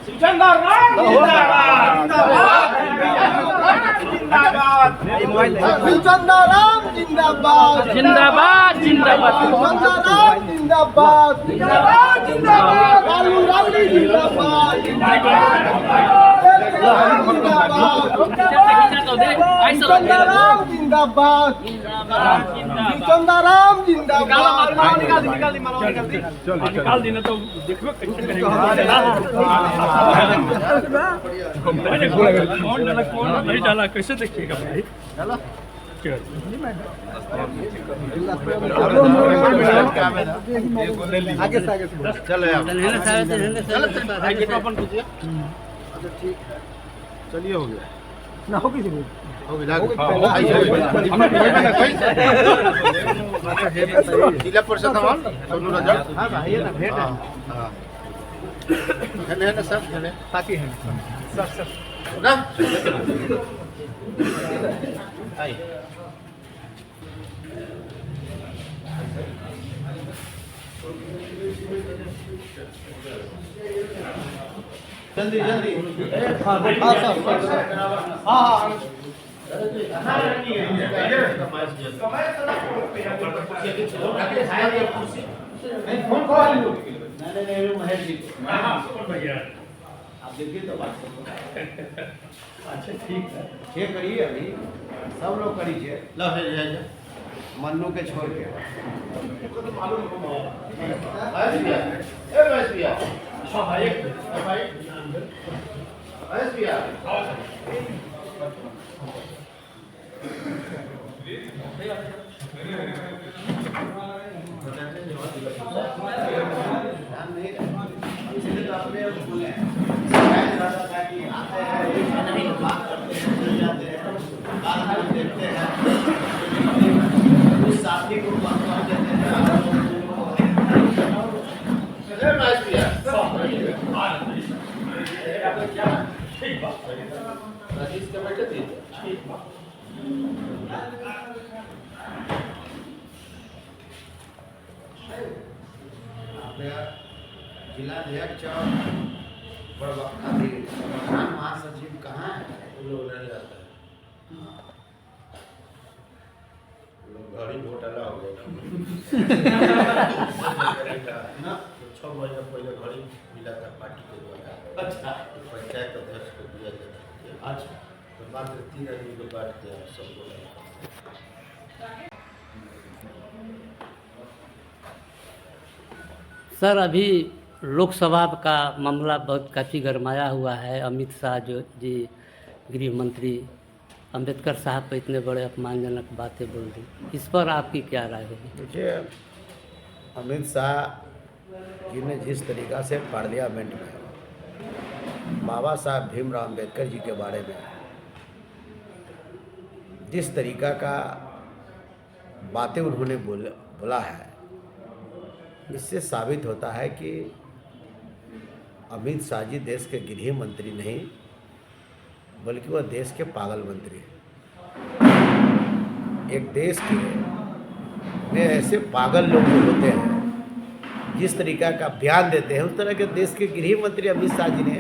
चंदाराम जिंदाबाद जिंदाबाद जिंदाबाद चंदाराम जिंदाबाद जिंदाबाद जिंदाबाद लालू रावड़ी जिंदाबाद चंदाराम जिंदाबाद चंदाराम जिंदाबाद निकाल देना तो देखो कैसे करेंगे कौन नहीं डाला कैसे देखिएगा भाई आगे से आगे चलो यार चलिए हो गया ना होगी जरूर जिला परिषद सोनू राजा है ना सर साथी है सर ना जल्दी जल्दी हाँ सर हाँ फोन कॉल नहीं महेश जी आप देखिए तो बात अच्छा ठीक है ये करिए अभी सब लोग करिए लो है जाए मन्नू के छोड़ के हाँ एक साथी को ठीक बात राजेश का बेटा थी ठीक बात जिला अध्यक्ष प्रधान महासचिव कहाँ है? लोग नहीं जाता घड़ी घोटाला हो गया ना 6 महीना पहले घड़ी मिला था पार्टी के द्वारा अच्छा पंचायत अध्यक्ष को दिया जाता था अच्छा तो मात्र 3 आदमी को बांट दिया सबको सर अभी लोकसभा का मामला बहुत काफ़ी गरमाया हुआ है। अमित शाह जो जी गृह मंत्री अंबेडकर साहब पर इतने बड़े अपमानजनक बातें बोल दी, इस पर आपकी क्या राय होगी? देखिए, अमित शाह जी ने जिस तरीक़ा से पार्लियामेंट में बाबा साहब भीमराव अम्बेडकर जी के बारे में जिस तरीक़ा का बातें उन्होंने बोला है, इससे साबित होता है कि अमित शाह जी देश के गृह मंत्री नहीं बल्कि वह देश के पागल मंत्री हैं। एक देश के में ऐसे पागल लोग जो होते हैं, जिस तरीका का बयान देते हैं, उस तरह के देश के गृह मंत्री अमित शाह जी ने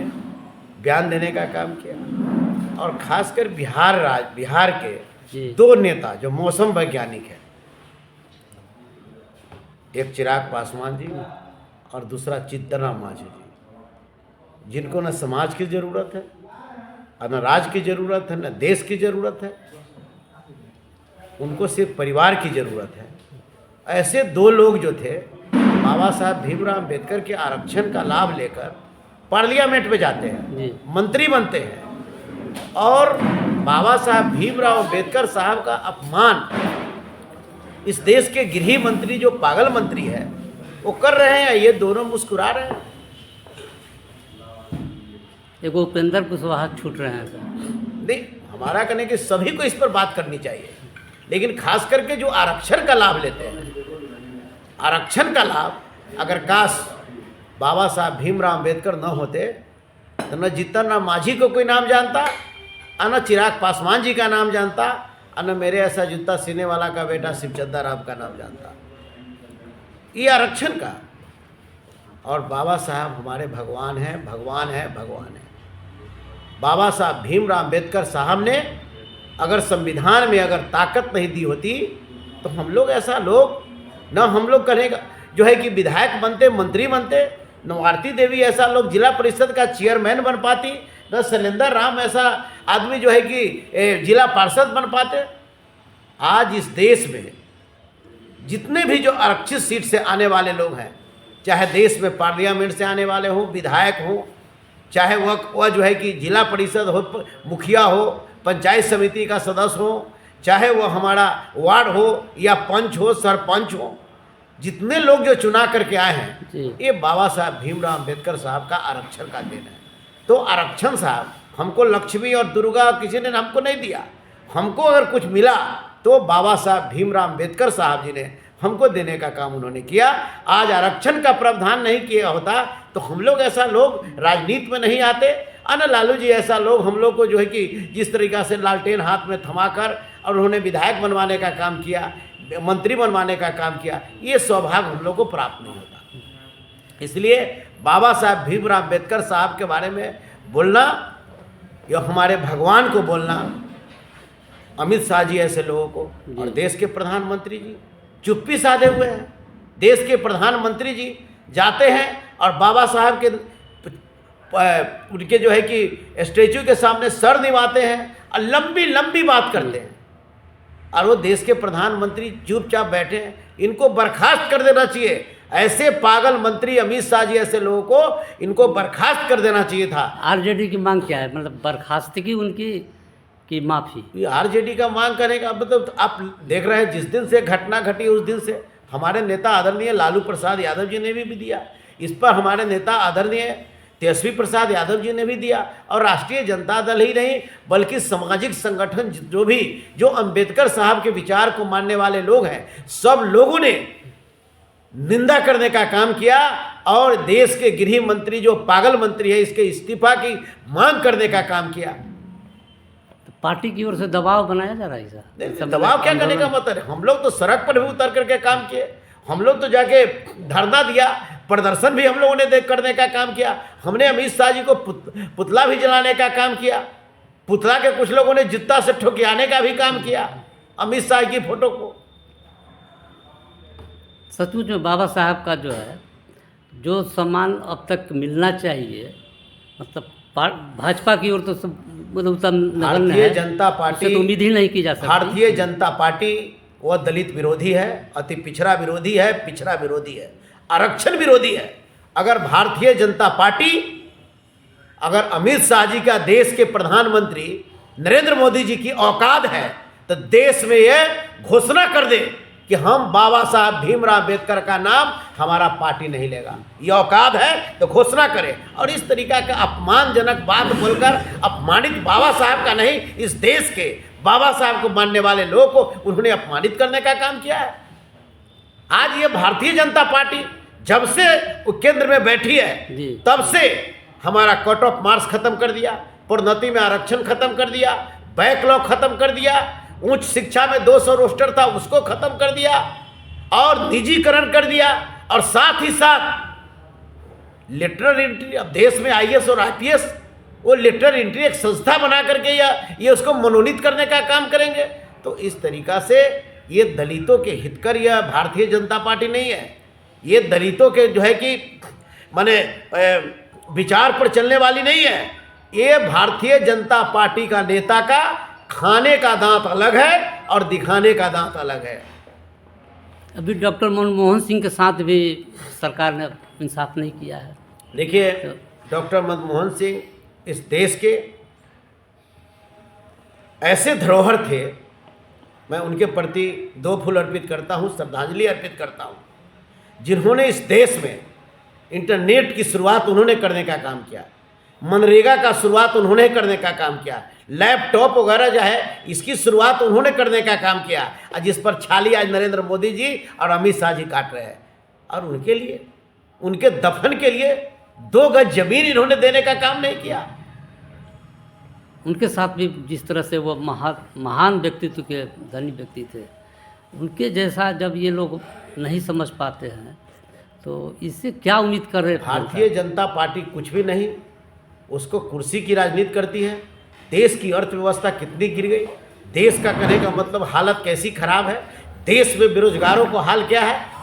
बयान देने का काम किया। और खासकर बिहार के 2 नेता जो मौसम वैज्ञानिक हैं, एक चिराग पासवान जी और दूसरा चित्तरराम मांझी जी, जिनको न समाज की ज़रूरत है, न राज्य की ज़रूरत है, न देश की ज़रूरत है, उनको सिर्फ परिवार की ज़रूरत है। ऐसे 2 लोग जो थे, बाबा साहब भीमराव अम्बेडकर के आरक्षण का लाभ लेकर पार्लियामेंट में जाते हैं, मंत्री बनते हैं और बाबा साहब भीमराव अम्बेडकर साहब का अपमान इस देश के गृह मंत्री जो पागल मंत्री है वो कर रहे हैं। ये दोनों मुस्कुरा रहे हैं। एक उपेंद्र कुशवाहा छूट रहे हैं सर। नहीं, हमारा कहने कि सभी को इस पर बात करनी चाहिए, लेकिन खास करके जो आरक्षण का लाभ लेते हैं, आरक्षण का लाभ अगर काश बाबा साहब भीमराव अम्बेडकर न होते तो न चित्तरराम मांझी को कोई नाम जानता, न चिराग पासवान जी का नाम जानता, न मेरे ऐसा जूता सीने वाला का बेटा शिवचंदा राम का नाम जानता। ये आरक्षण का और बाबा साहब हमारे भगवान हैं, भगवान है, भगवान है। बाबा साहब भीमराव अम्बेडकर साहब ने अगर संविधान में अगर ताकत नहीं दी होती तो हम लोग ऐसा लोग न हम लोग करेगा जो है कि विधायक बनते, मंत्री बनते, न भारती देवी ऐसा लोग जिला परिषद का चेयरमैन बन पाती, न शैलेंद्र राम ऐसा आदमी जो है कि जिला पार्षद बन पाते। आज इस देश में जितने भी जो आरक्षित सीट से आने वाले लोग हैं, चाहे देश में पार्लियामेंट से आने वाले हों, विधायक हों, चाहे वह जो है कि जिला परिषद हो, मुखिया हो, पंचायत समिति का सदस्य हो, चाहे वह हमारा वार्ड हो या पंच हो, सरपंच हो, जितने लोग जो चुना करके आए हैं ये बाबा साहब भीमराव अम्बेडकर साहब का आरक्षण का देन है। तो आरक्षण साहब हमको लक्ष्मी और दुर्गा किसी ने हमको नहीं दिया, हमको अगर कुछ मिला तो बाबा साहब भीमराव अम्बेडकर साहब जी ने हमको देने का काम उन्होंने किया। आज आरक्षण का प्रावधान नहीं किया होता तो हम लोग ऐसा लोग राजनीति में नहीं आते। अन लालू जी ऐसा लोग हम लोग को जो है कि जिस तरीक़ा से लालटेन हाथ में थमाकर और उन्होंने विधायक बनवाने का काम किया, मंत्री बनवाने का काम किया, ये सौभाग्य हम लोग को प्राप्त नहीं होता। इसलिए बाबा साहब भीमराव अम्बेडकर साहब के बारे में बोलना या हमारे भगवान को बोलना, अमित शाह जी ऐसे लोगों को और देश के प्रधानमंत्री जी चुप्पी साधे हुए हैं। देश के प्रधानमंत्री जी जाते हैं और बाबा साहब के उनके जो है कि स्टैचू के सामने सर निभाते हैं और लंबी लंबी बात करते हैं, और वो देश के प्रधानमंत्री चुपचाप बैठे हैं। इनको बर्खास्त कर देना चाहिए। ऐसे पागल मंत्री अमित शाह जी ऐसे लोगों को इनको बर्खास्त कर देना चाहिए था। आरजेडी की मांग क्या है, मतलब बर्खास्तगी उनकी की माफ़ी? आरजेडी का मांग करने का मतलब आप देख रहे हैं, जिस दिन से घटना घटी उस दिन से हमारे नेता आदरणीय लालू प्रसाद यादव जी ने भी दिया, इस पर हमारे नेता आदरणीय तेजस्वी प्रसाद यादव जी ने भी दिया, और राष्ट्रीय जनता दल ही नहीं बल्कि सामाजिक संगठन जो अंबेडकर साहब के विचार को मानने वाले लोग हैं, सब लोगों ने निंदा करने का काम किया और देश के गृह मंत्री जो पागल मंत्री है इसके इस्तीफा की मांग करने का काम किया। तो पार्टी की ओर से दबाव बनाया जा रहा है सर? दबाव क्या करने का मतलब है? हम लोग तो सड़क पर भी उतर करके काम किए, हम लोग तो जाके धरना दिया, प्रदर्शन भी हम लोगों ने करने का काम किया। हमने अमित शाह जी को पुतला भी जलाने का काम किया, पुतला के कुछ लोगों ने जूता से ठोकियाने का भी काम किया अमित शाह की फोटो को। सचमुच में बाबा साहब का जो है जो सम्मान अब तक मिलना चाहिए, मतलब भाजपा की ओर तो सब मतलब नगण्य है, भारतीय जनता पार्टी तो उम्मीद ही नहीं की जा सकती। भारतीय जनता पार्टी वह दलित विरोधी है, अति पिछड़ा विरोधी है, पिछड़ा विरोधी है, आरक्षण विरोधी है। अगर भारतीय जनता पार्टी अगर अमित शाह जी का देश के प्रधानमंत्री नरेंद्र मोदी जी की औकात है तो देश में यह घोषणा कर दे कि हम बाबा साहब भीमराव अम्बेडकर का नाम हमारा पार्टी नहीं लेगा, ये औकात है तो घोषणा करे। और इस तरीका का अपमानजनक बात बोलकर अपमानित बाबा साहब का नहीं, इस देश के बाबा साहब को मानने वाले लोगों को उन्होंने अपमानित करने का काम किया है। आज ये भारतीय जनता पार्टी जब से केंद्र में बैठी है तब से हमारा कट ऑफ मार्क्स खत्म कर दिया, प्रोन्नति में आरक्षण खत्म कर दिया, बैकलॉग खत्म कर दिया, उच्च शिक्षा में 200 रोस्टर था उसको खत्म कर दिया और निजीकरण कर दिया, और साथ ही साथ लेटरल एंट्री। अब देश में आईएएस और आईपीएस वो लेटरल एंट्री एक संस्था बना करके या ये उसको मनोनीत करने का काम करेंगे। तो इस तरीका से ये दलितों के हितकर यह भारतीय जनता पार्टी नहीं है, ये दलितों के जो है कि माने विचार पर चलने वाली नहीं है। ये भारतीय जनता पार्टी का नेता का खाने का दांत अलग है और दिखाने का दांत अलग है। अभी डॉक्टर मनमोहन सिंह के साथ भी सरकार ने इंसाफ नहीं किया है। देखिए, डॉक्टर मनमोहन सिंह इस देश के ऐसे धरोहर थे, मैं उनके प्रति 2 फूल अर्पित करता हूँ, श्रद्धांजलि अर्पित करता हूँ, जिन्होंने इस देश में इंटरनेट की शुरुआत उन्होंने करने का काम किया, मनरेगा का शुरुआत उन्होंने करने का काम किया, लैपटॉप वगैरह जो है इसकी शुरुआत उन्होंने करने का काम किया, और जिस पर छाली आज नरेंद्र मोदी जी और अमित शाह जी काट रहे हैं। और उनके लिए, उनके दफन के लिए 2 गज जमीन इन्होंने देने का काम नहीं किया। उनके साथ भी जिस तरह से वो महान व्यक्तित्व के धनी व्यक्ति थे, उनके जैसा जब ये लोग नहीं समझ पाते हैं तो इससे क्या उम्मीद कर रहे हैं? भारतीय जनता पार्टी कुछ भी नहीं, उसको कुर्सी की राजनीति करती है। देश की अर्थव्यवस्था कितनी गिर गई, देश का कहने का मतलब हालत कैसी खराब है, देश में बेरोजगारों को हाल क्या है।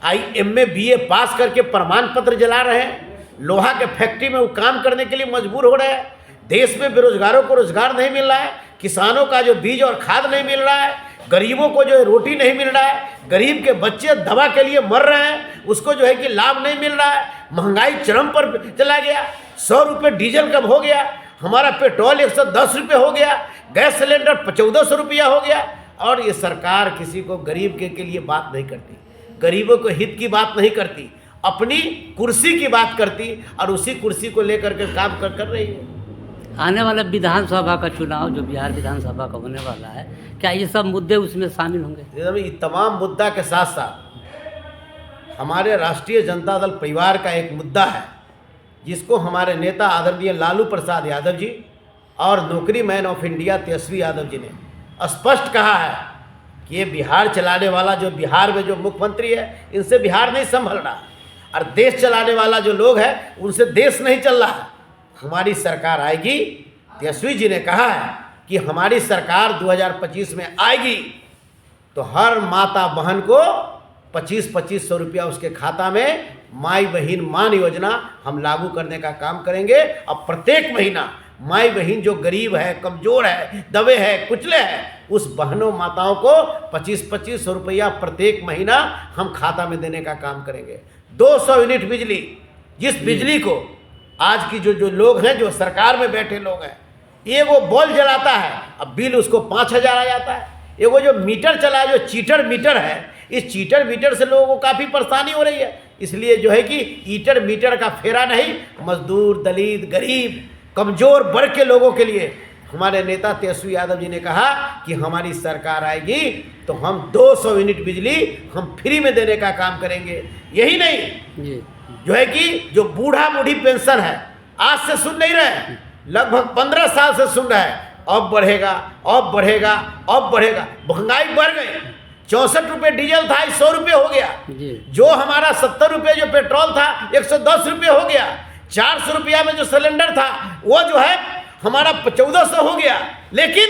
IMA BA पास करके प्रमाण पत्र जला रहे हैं, लोहा के फैक्ट्री में वो काम करने के लिए मजबूर हो रहे हैं। देश में बेरोजगारों को रोजगार नहीं मिल रहा है, किसानों का जो बीज और खाद नहीं मिल रहा है, गरीबों को जो है रोटी नहीं मिल रहा है, गरीब के बच्चे दवा के लिए मर रहे हैं, उसको जो है कि लाभ नहीं मिल रहा है। महंगाई चरम पर चला गया, 100 रुपये डीजल कब हो गया, हमारा पेट्रोल 110 रुपये हो गया, गैस सिलेंडर 1400 रुपया हो गया। और ये सरकार किसी को गरीब के लिए बात नहीं करती, गरीबों को हित की बात नहीं करती, अपनी कुर्सी की बात करती और उसी कुर्सी को लेकर के काम कर रही है। आने वाला विधानसभा का चुनाव जो बिहार विधानसभा का होने वाला है, क्या ये सब मुद्दे उसमें शामिल होंगे? ये तमाम मुद्दा के साथ साथ हमारे राष्ट्रीय जनता दल परिवार का एक मुद्दा है, जिसको हमारे नेता आदरणीय लालू प्रसाद यादव जी और नौकरी man of India Tejashwi Yadav ji ने स्पष्ट कहा है कि ये बिहार चलाने वाला, जो बिहार में जो मुख्यमंत्री है, इनसे बिहार नहीं संभल रहा, और देश चलाने वाला जो लोग हैं उनसे देश नहीं चल रहा है। हमारी सरकार आएगी, तेजस्वी जी ने कहा है कि हमारी सरकार 2025 में आएगी तो हर माता बहन को 2500 रुपया उसके खाता में माई बहन मान योजना हम लागू करने का काम करेंगे। अब प्रत्येक महीना माई बहन जो गरीब है, कमज़ोर है, दबे है, कुचले है, उस बहनों माताओं को 2500 रुपया प्रत्येक महीना हम खाता में देने का काम करेंगे। 200 यूनिट बिजली, जिस बिजली को आज की जो लोग हैं, जो सरकार में बैठे लोग हैं, ये वो बॉल जलाता है, अब बिल उसको 5000 आ जाता है। ये वो जो मीटर चला है, जो चीटर मीटर है, इस चीटर मीटर से लोगों को काफ़ी परेशानी हो रही है। इसलिए जो है कि ईटर मीटर का फेरा नहीं, मजदूर, दलित, गरीब, कमज़ोर वर्ग के लोगों के लिए हमारे नेता तेजस्वी यादव जी ने कहा कि हमारी सरकार आएगी तो हम 200 यूनिट बिजली हम फ्री में देने का काम करेंगे। यही नहीं, जो है कि जो बूढ़ा बूढ़ी पेंशन है, आज से सुन नहीं रहे, लगभग 15 साल से सुन रहे हैं, अब बढ़ेगा, अब बढ़ेगा, अब बढ़ेगा। महंगाई बढ़ गई, 64 रुपये डीजल था, 100 रुपये हो गया। जो हमारा 70 रुपये जो पेट्रोल था, 110 रुपये हो गया। 400 रुपया में जो सिलेंडर था, वो जो है हमारा 1400 हो गया। लेकिन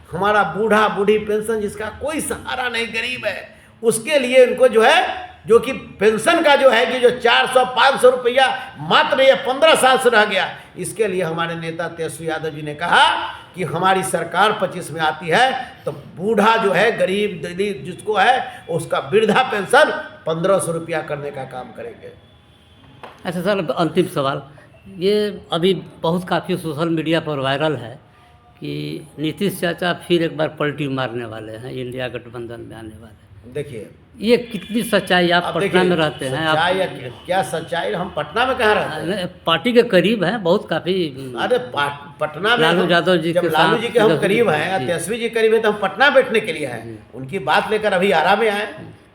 हमारा बूढ़ा बूढ़ी पेंशन, जिसका कोई सहारा नहीं, गरीब है, उसके लिए इनको जो है, जो कि पेंशन का जो है कि जो 400-500 रुपया मात्र ये 15 साल से रह गया, इसके लिए हमारे नेता तेजस्वी यादव जी ने कहा कि हमारी सरकार 25 में आती है तो बूढ़ा जो है, गरीब दलित जिसको है, उसका वृद्धा पेंशन 1500 रुपया करने का काम करेंगे। अच्छा सर, अंतिम सवाल, ये अभी बहुत काफ़ी सोशल मीडिया पर वायरल है कि नीतीश चाचा फिर एक बार पलटी मारने वाले हैं, इंडिया गठबंधन में आने वाले हैं। देखिए ये कितनी सच्चाई, आप पटना में रहते हैं, सच्चाई या क्या सच्चाई, हम पटना में कहाँ रहते हैं? पार्टी के करीब हैं, बहुत काफ़ी। अरे पटना में लालू यादव जी, जब लालू जी के हम करीब हैं, तेजस्वी जी करीब है, तो हम पटना बैठने के लिए हैं। उनकी बात लेकर अभी आरा में आए,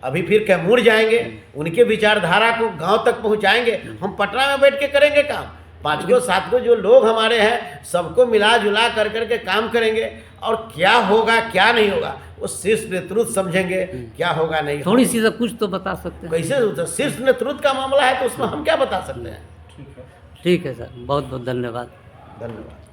अभी फिर कैमूर जाएंगे, उनके विचारधारा को गांव तक पहुंचाएंगे। हम पटना में बैठ के करेंगे काम, 5-7 जो लोग हमारे हैं, सबको मिला जुला कर करके काम करेंगे। और क्या होगा क्या नहीं होगा वो शीर्ष नेतृत्व समझेंगे, क्या होगा नहीं। थोड़ी सी तो कुछ तो बता सकते हैं। कैसे शीर्ष नेतृत्व का मामला है तो उसमें हम क्या बता सकते हैं। ठीक है सर, बहुत बहुत धन्यवाद। धन्यवाद।